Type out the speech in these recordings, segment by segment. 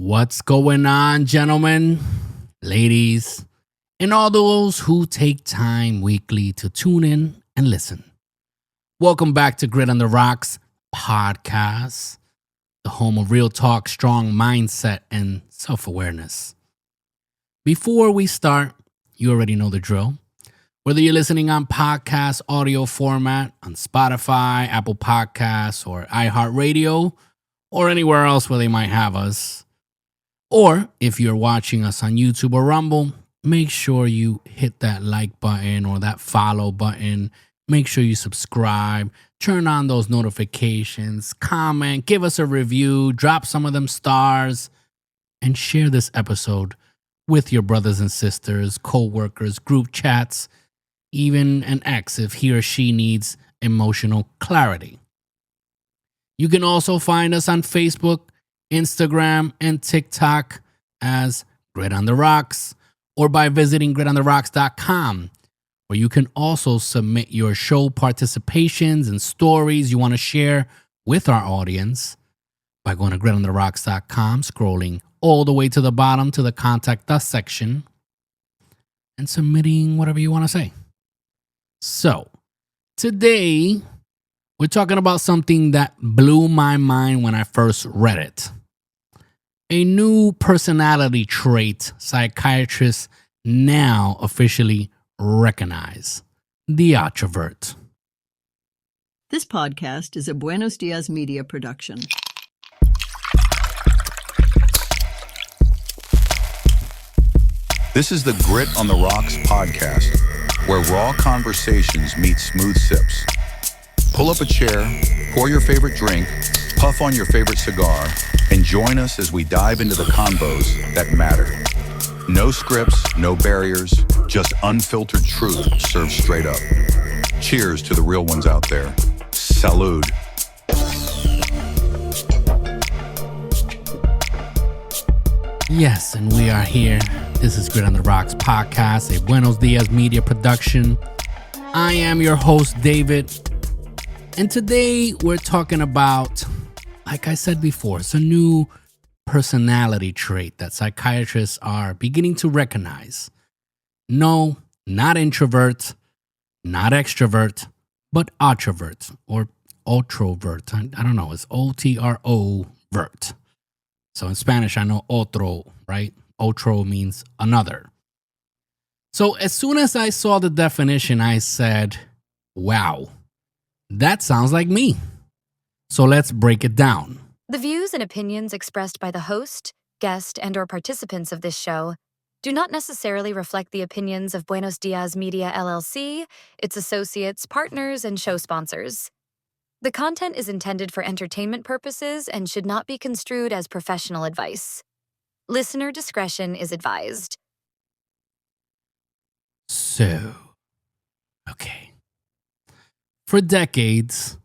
What's going on, gentlemen, ladies, and all those who take time weekly to tune in and listen? Welcome back to Grit on the Rocks podcast, the home of real talk, strong mindset, and self-awareness. Before we start, you already know the drill. Whether you're listening on podcast audio format, on Spotify, Apple Podcasts, or iHeartRadio, or anywhere else where they might have us, or if you're watching us on YouTube or Rumble, make sure you hit that like button or that follow button. Make sure you subscribe, turn on those notifications, comment, give us a review, drop some of them stars, and share this episode with your brothers and sisters, co-workers, group chats, even an ex if he or she needs emotional clarity. You can also find us on Facebook, Instagram, and TikTok as Grit on the Rocks, or by visiting gritontheRocks.com, where you can also submit your show participations and stories you want to share with our audience by going to gritontheRocks.com, scrolling all the way to the bottom to the Contact Us section, and submitting whatever you want to say. So, today, we're talking about something that blew my mind when I first read it. A new personality trait psychiatrists now officially recognize: the otrovert. This podcast is a Buenos Dias Media production. This is the Grit on the Rocks podcast, where raw conversations meet smooth sips. Pull up a chair, pour your favorite drink, puff on your favorite cigar, and join us as we dive into the convos that matter. No scripts, no barriers, just unfiltered truth served straight up. Cheers to the real ones out there. Salud. Yes, and we are here. This is Grit on the Rocks podcast, a Buenos Dias Media production. I am your host, David. And today we're talking about, like I said before, it's a new personality trait that psychiatrists are beginning to recognize. No, not introvert, not extrovert, but otrovert or otrovert. I don't know, it's OTROVERT. So in Spanish, I know otro, right? Otro means another. So as soon as I saw the definition, I said, wow, that sounds like me. So let's break it down. The views and opinions expressed by the host, guest, and/or participants of this show do not necessarily reflect the opinions of Buenos Dias Media LLC, its associates, partners, and show sponsors. The content is intended for entertainment purposes and should not be construed as professional advice. Listener discretion is advised. So, okay. For decades,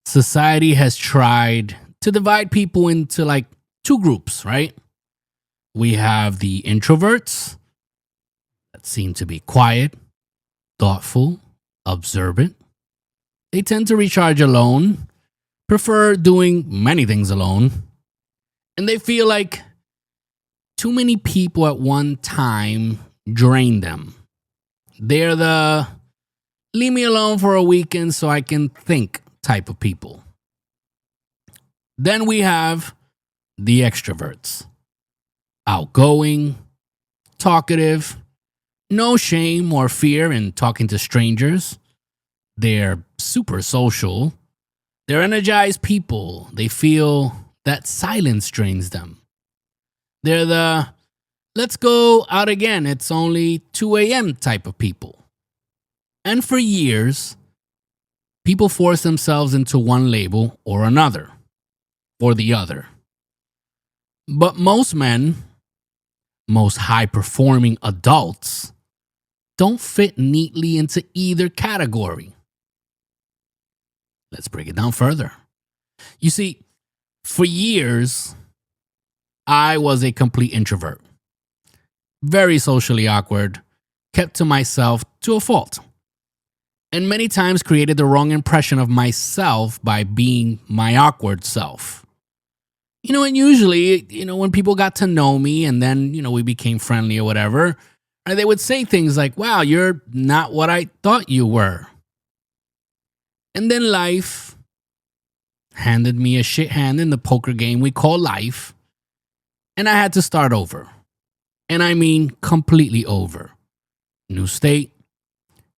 society has tried to divide people into like two groups, right? We have the introverts that seem to be quiet, thoughtful, observant. They tend to recharge alone, prefer doing many things alone, and they feel like too many people at one time drain them. They're the leave me alone for a weekend so I can think type of people. Then we have the extroverts. Outgoing, talkative, no shame or fear in talking to strangers. They're super social. They're energized people. They feel that silence drains them. They're the let's go out again, it's only 2 a.m. type of people. And for years, people force themselves into one label or another, or the other. But most men, most high-performing adults, don't fit neatly into either category. Let's break it down further. You see, for years, I was a complete introvert. Very socially awkward, kept to myself to a fault. And many times created the wrong impression of myself by being my awkward self. And usually, when people got to know me and then, we became friendly or whatever, they would say things like, wow, you're not what I thought you were. And then life handed me a shit hand in the poker game we call life. And I had to start over. And I mean completely over. New state,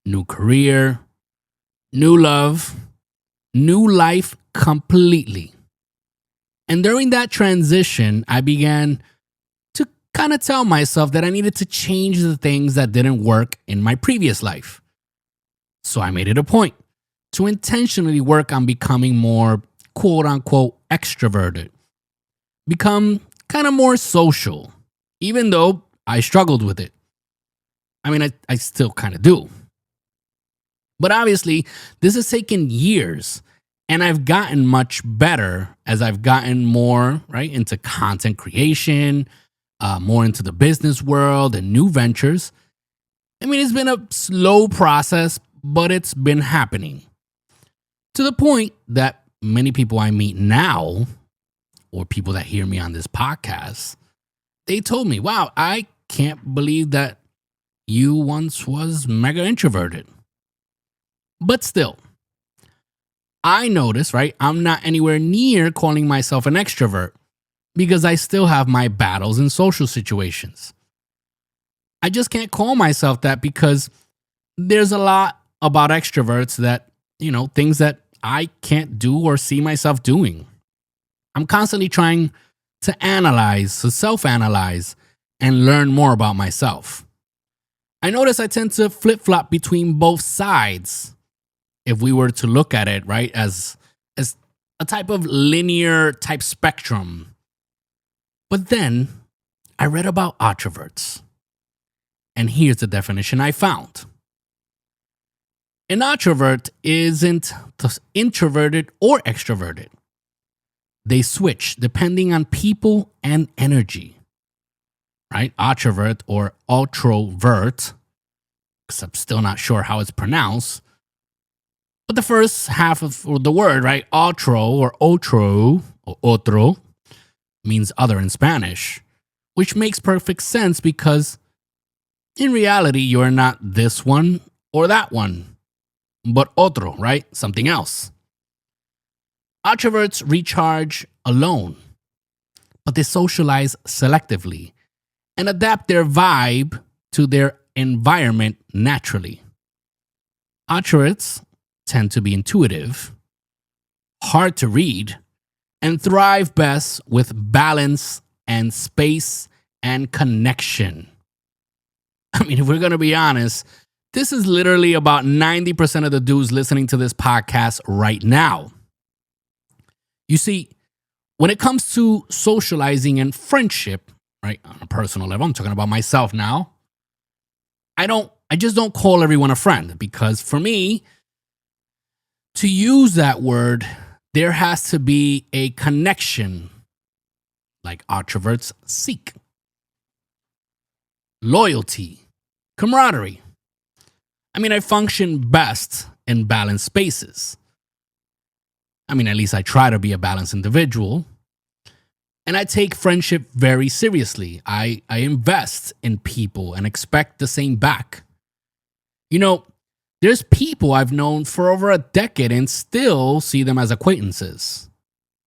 new career, new love, new life completely. And during that transition, I began to kind of tell myself that I needed to change the things that didn't work in my previous life. So I made it a point to intentionally work on becoming more quote unquote extroverted, become kind of more social, even though I struggled with it. I mean, I still kind of do. But obviously, this has taken years, and I've gotten much better as I've gotten more into content creation, more into the business world and new ventures. I mean, it's been a slow process, but it's been happening to the point that many people I meet now, or people that hear me on this podcast, they told me, wow, I can't believe that you once was mega introverted. But still, I notice, I'm not anywhere near calling myself an extrovert because I still have my battles in social situations. I just can't call myself that because there's a lot about extroverts that, things that I can't do or see myself doing. I'm constantly trying to self-analyze, and learn more about myself. I notice I tend to flip-flop between both sides if we were to look at it, as a type of linear type spectrum. But then I read about otroverts. And here's the definition I found. An otrovert isn't introverted or extroverted. They switch depending on people and energy. Otrovert or otrovert, because I'm still not sure how it's pronounced. But the first half of the word, otro or otro, means other in Spanish, which makes perfect sense because in reality, you're not this one or that one, but otro, something else. Otroverts recharge alone, but they socialize selectively and adapt their vibe to their environment naturally. Otroverts tend to be intuitive, hard to read, and thrive best with balance and space and connection. I mean, if we're going to be honest, this is literally about 90% of the dudes listening to this podcast right now. You see, when it comes to socializing and friendship, on a personal level, I'm talking about myself now, I just don't call everyone a friend because for me, to use that word, there has to be a connection like otroverts seek. Loyalty, camaraderie. I mean, I function best in balanced spaces. I mean, at least I try to be a balanced individual. And I take friendship very seriously. I invest in people and expect the same back. There's people I've known for over a decade and still see them as acquaintances.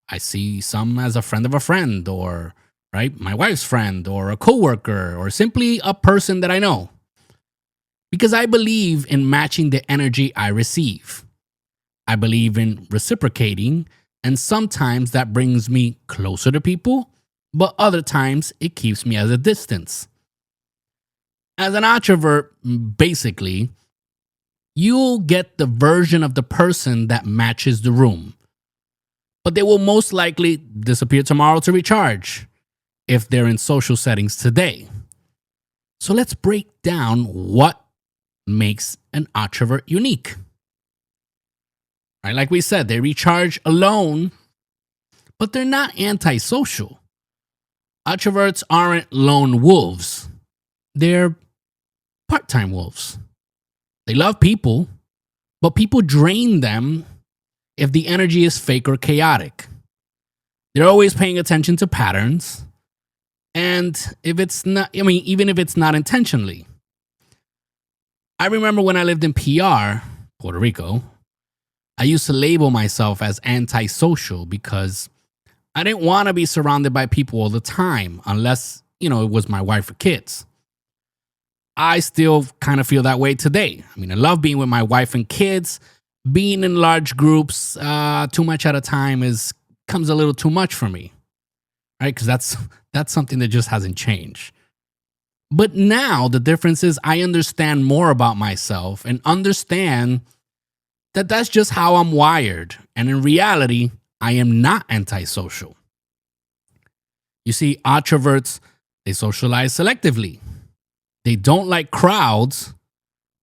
I see some as a friend of a friend or, my wife's friend or a coworker or simply a person that I know. Because I believe in matching the energy I receive. I believe in reciprocating, and sometimes that brings me closer to people, but other times it keeps me at a distance. As an introvert, basically, you'll get the version of the person that matches the room, but they will most likely disappear tomorrow to recharge if they're in social settings today. So let's break down what makes an introvert unique. Like we said, they recharge alone, but they're not antisocial. Introverts aren't lone wolves. They're part-time wolves. They love people, but people drain them if the energy is fake or chaotic. They're always paying attention to patterns. And if it's not, even if it's not intentionally. I remember when I lived in PR, Puerto Rico, I used to label myself as antisocial because I didn't want to be surrounded by people all the time unless, it was my wife or kids. I still kind of feel that way today. I love being with my wife and kids. Being in large groups too much at a time comes a little too much for me, right? Because that's something that just hasn't changed. But now the difference is I understand more about myself and understand that that's just how I'm wired. And in reality, I am not antisocial. You see, otroverts, they socialize selectively. They don't like crowds,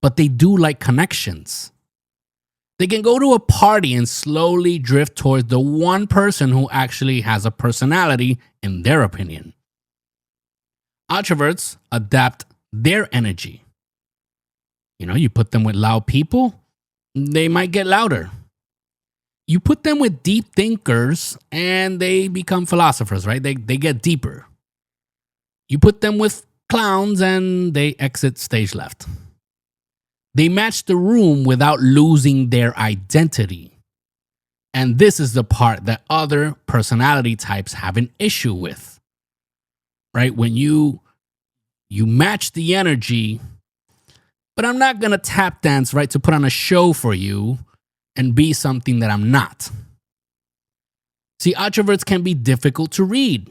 but they do like connections. They can go to a party and slowly drift towards the one person who actually has a personality in their opinion. Otroverts adapt their energy. You put them with loud people, they might get louder. You put them with deep thinkers and they become philosophers, right? They get deeper. You put them with clowns and they exit stage left. They match the room without losing their identity. And this is the part that other personality types have an issue with, right? When you match the energy, but I'm not going to tap dance, right, to put on a show for you and be something that I'm not. See, otroverts can be difficult to read.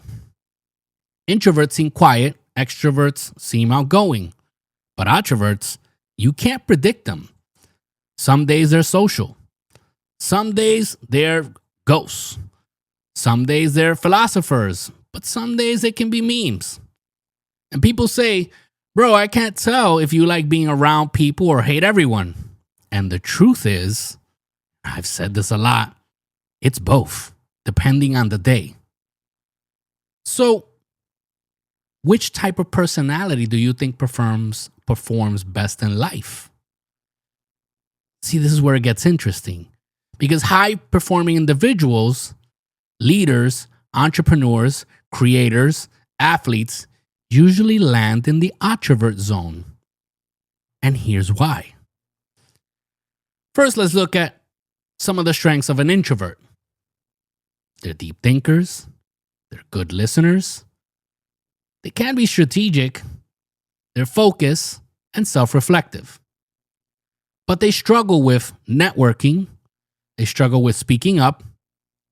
Introverts seem quiet, extroverts seem outgoing. But otroverts, you can't predict them. Some days they're social. Some days they're ghosts. Some days they're philosophers. But some days they can be memes. And people say, bro, I can't tell if you like being around people or hate everyone. And the truth is, I've said this a lot, it's both, depending on the day. So, which type of personality do you think performs best in life? See, this is where it gets interesting. Because high-performing individuals, leaders, entrepreneurs, creators, athletes, usually land in the otrovert zone. And here's why. First, let's look at some of the strengths of an introvert. They're deep thinkers. They're good listeners. They can be strategic. They're focused and self-reflective. But they struggle with networking. They struggle with speaking up.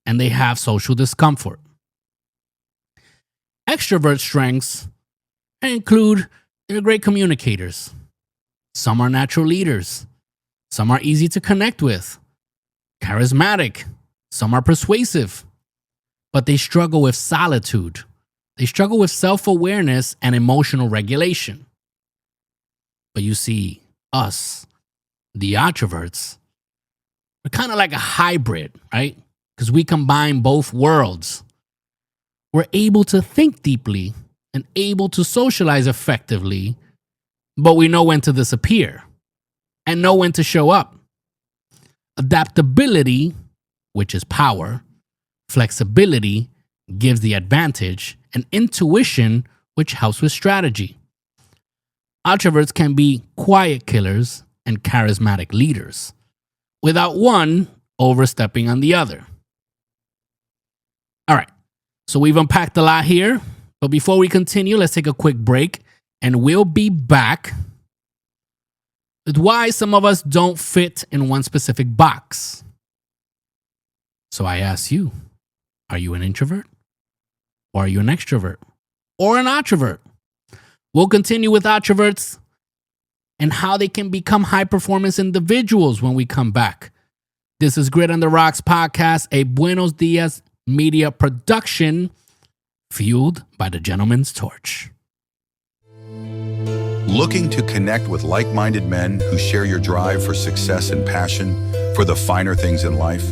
And they have social discomfort. Extrovert strengths include they're great communicators. Some are natural leaders. Some are easy to connect with. Charismatic. Some are persuasive. But they struggle with solitude. They struggle with self-awareness and emotional regulation. But you see, us, the otroverts, we're kind of like a hybrid, right? Because we combine both worlds. We're able to think deeply and able to socialize effectively, but we know when to disappear and know when to show up. Adaptability, which is power, flexibility gives the advantage, and intuition, which helps with strategy. Otroverts can be quiet killers and charismatic leaders, without one overstepping on the other. All right, so we've unpacked a lot here, but before we continue, let's take a quick break, and we'll be back with why some of us don't fit in one specific box. So I ask you, are you an introvert? Or are you an extrovert? Or an otrovert? We'll continue with otroverts and how they can become high-performance individuals when we come back. This is Grit on the Rocks podcast, a Buenos Dias media production fueled by the Gentleman's Torch. Looking to connect with like-minded men who share your drive for success and passion for the finer things in life?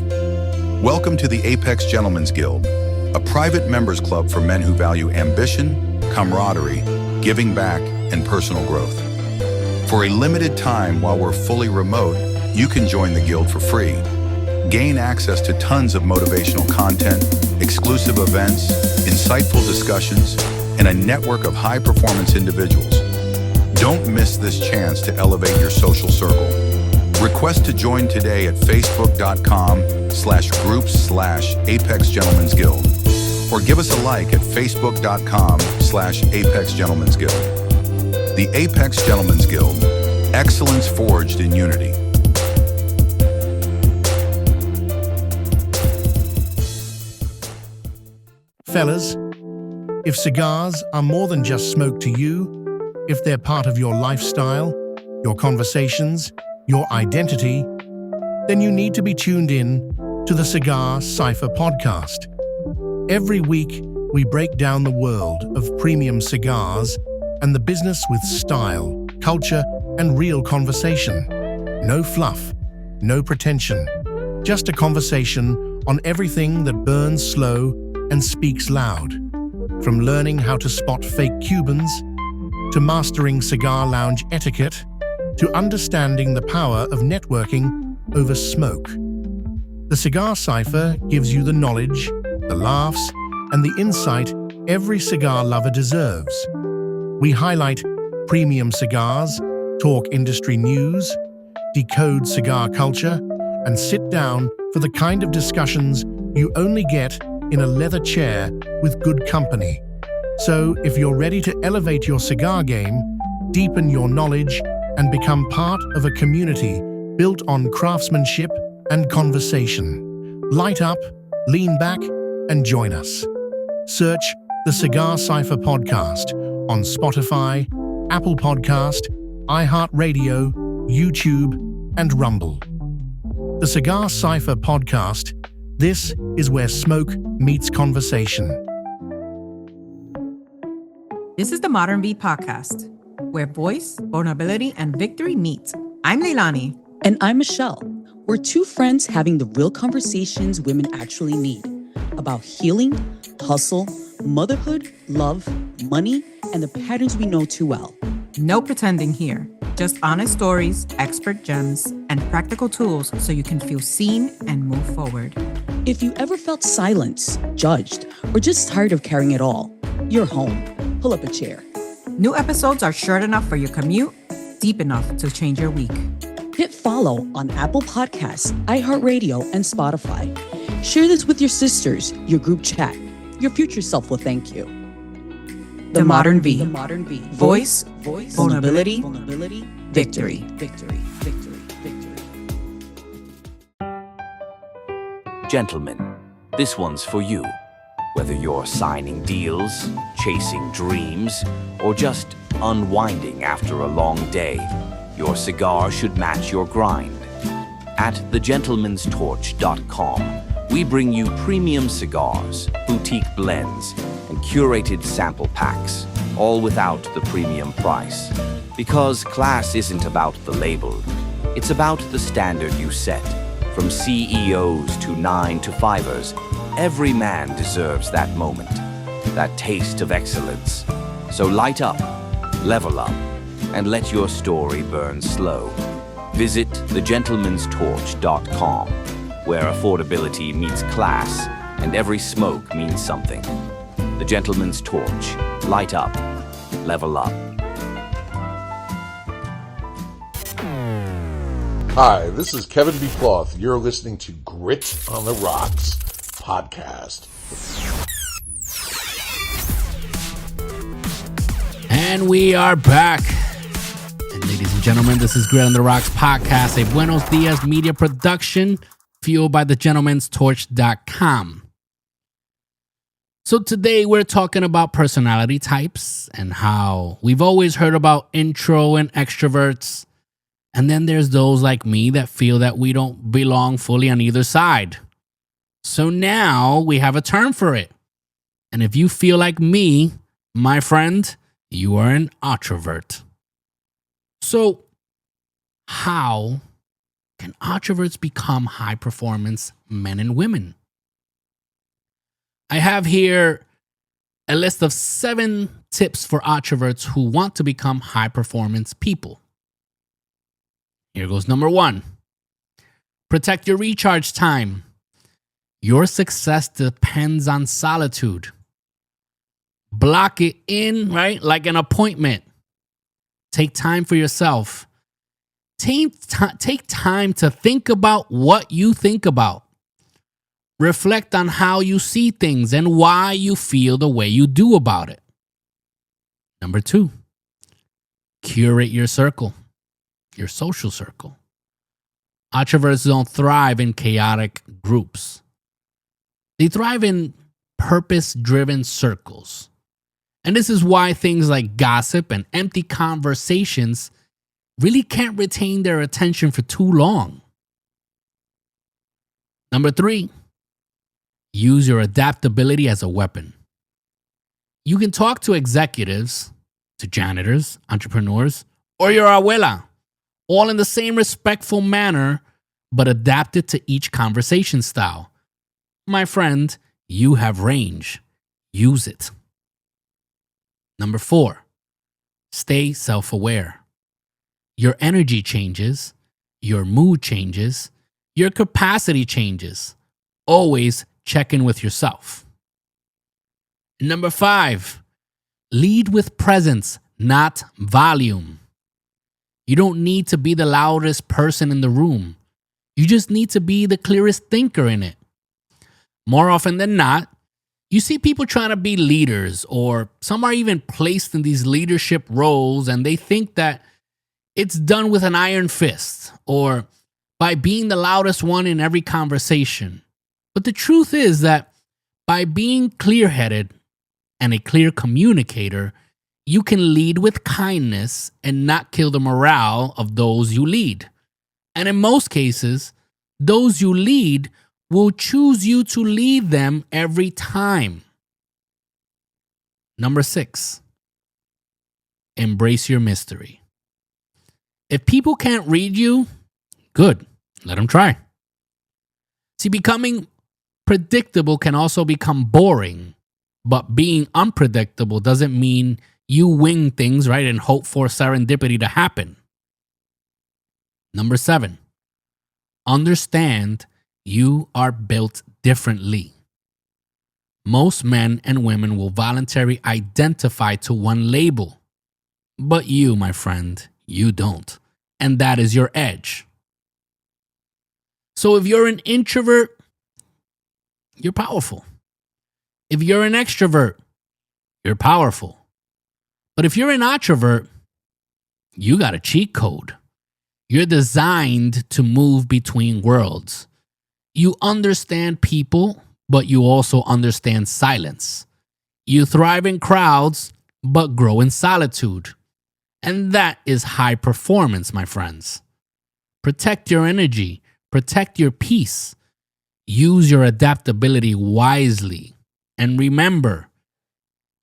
Welcome to the Apex Gentlemen's Guild, a private members club for men who value ambition, camaraderie, giving back, and personal growth. For a limited time while we're fully remote, you can join the guild for free. Gain access to tons of motivational content, exclusive events, insightful discussions, and a network of high-performance individuals. Don't miss this chance to elevate your social circle. Request to join today at facebook.com/groups/Apex Gentlemen's Guild, or give us a like at facebook.com/Apex Gentlemen's Guild. The Apex Gentlemen's Guild, excellence forged in unity. Fellas, if cigars are more than just smoke to you, if they're part of your lifestyle, your conversations, your identity, then you need to be tuned in to the Cigar Cipher podcast. Every week, we break down the world of premium cigars and the business with style, culture, and real conversation. No fluff, no pretension, just a conversation on everything that burns slow and speaks loud. From learning how to spot fake Cubans, to mastering cigar lounge etiquette, to understanding the power of networking over smoke. The Cigar Cipher gives you the knowledge, the laughs, and the insight every cigar lover deserves. We highlight premium cigars, talk industry news, decode cigar culture, and sit down for the kind of discussions you only get in a leather chair with good company. So if you're ready to elevate your cigar game, deepen your knowledge, and become part of a community built on craftsmanship and conversation, light up, lean back, and join us. Search the Cigar Cipher podcast on Spotify, Apple Podcast, iHeartRadio, YouTube, and Rumble. The Cigar Cipher podcast, this is where smoke meets conversation. This is the Modern V podcast, where voice, vulnerability, and victory meet. I'm Leilani. And I'm Michelle. We're two friends having the real conversations women actually need about healing, hustle, motherhood, love, money, and the patterns we know too well. No pretending here. Just honest stories, expert gems, and practical tools so you can feel seen and move forward. If you ever felt silenced, judged, or just tired of carrying it all, you're home. Pull up a chair. New episodes are short enough for your commute, deep enough to change your week. Hit follow on Apple Podcasts, iHeartRadio, and Spotify. Share this with your sisters, your group chat. Your future self will thank you. The Modern V. The Modern V. Voice, vulnerability, victory. victory. Gentlemen, this one's for you. Whether you're signing deals, chasing dreams, or just unwinding after a long day, your cigar should match your grind. At thegentleman'storch.com, we bring you premium cigars, boutique blends, and curated sample packs, all without the premium price. Because class isn't about the label, it's about the standard you set. From CEOs to 9-to-5ers, every man deserves that moment, that taste of excellence. So light up, level up, and let your story burn slow. Visit thegentleman'storch.com, where affordability meets class and every smoke means something. The Gentleman's Torch. Light up, level up. Hi, this is Kevin B. Cloth. You're listening to Grit on the Rocks podcast. And we are back. And ladies and gentlemen, this is Grit on the Rocks podcast, a Buenos Dias media production fueled by thegentleman'storch.com. So today we're talking about personality types and how we've always heard about intro and extroverts. And then there's those like me that feel that we don't belong fully on either side. So now we have a term for it. And if you feel like me, my friend, you are an otrovert. So how can otroverts become high performance men and women? I have here a list of 7 tips for otroverts who want to become high performance people. Here goes number 1. Protect your recharge time. Your success depends on solitude. Block it in, right? Like an appointment. Take time for yourself. Take time to think about what you think about. Reflect on how you see things and why you feel the way you do about it. Number 2, curate your circle, your social circle. Introverts don't thrive in chaotic groups. They thrive in purpose-driven circles. And this is why things like gossip and empty conversations really can't retain their attention for too long. Number 3, use your adaptability as a weapon. You can talk to executives, to janitors, entrepreneurs, or your abuela, all in the same respectful manner, but adapted to each conversation style. My friend, you have range. Use it. Number 4, stay self-aware. Your energy changes, your mood changes, your capacity changes. Always check in with yourself. Number 5, lead with presence, not volume. You don't need to be the loudest person in the room. You just need to be the clearest thinker in it. More often than not, you see people trying to be leaders, or some are even placed in these leadership roles, and they think that it's done with an iron fist or by being the loudest one in every conversation. But the truth is that by being clear-headed and a clear communicator, you can lead with kindness and not kill the morale of those you lead. And in most cases, those you lead will choose you to lead them every time. Number 6, embrace your mystery. If people can't read you, good, let them try. See, becoming predictable can also become boring, but being unpredictable doesn't mean you wing things, right, and hope for serendipity to happen. Number 7, understand you are built differently. Most men and women will voluntarily identify to one label, but you, my friend, you don't. And that is your edge. So if you're an introvert, you're powerful. If you're an extrovert, you're powerful. But if you're an otrovert, you got a cheat code. You're designed to move between worlds. You understand people, but you also understand silence. You thrive in crowds, but grow in solitude. And that is high performance, my friends. Protect your energy. Protect your peace. Use your adaptability wisely. And remember,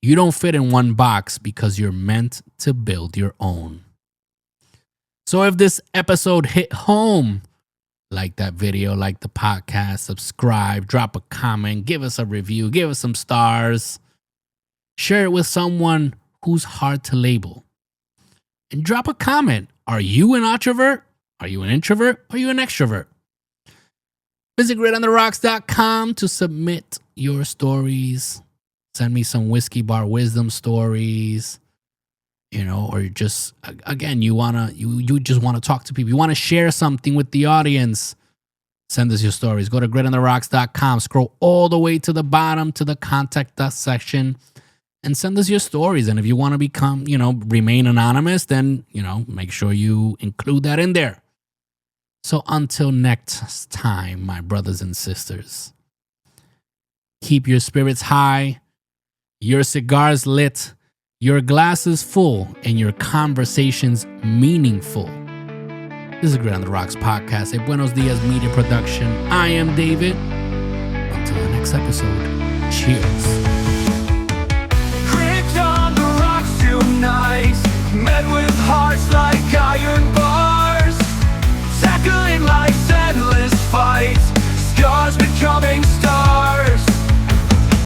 you don't fit in one box because you're meant to build your own. So if this episode hit home, like that video, like the podcast, subscribe, drop a comment, give us a review, give us some stars. Share it with someone who's hard to label. And drop a comment. Are you an otrovat? Are you an introvert? Are you an extrovert? Visit gritontheRocks.com to submit your stories. Send me some whiskey bar wisdom stories. Or just, again, you just want to talk to people. You want to share something with the audience. Send us your stories. Go to gritontheRocks.com. Scroll all the way to the bottom to the contact us section and send us your stories. And if you want to become, remain anonymous, then, make sure you include that in there. So until next time, my brothers and sisters, keep your spirits high, your cigars lit, your glasses full, and your conversations meaningful. This is Grit on the Rocks podcast, a Buenos Dias media production. I am David. Until the next episode, cheers.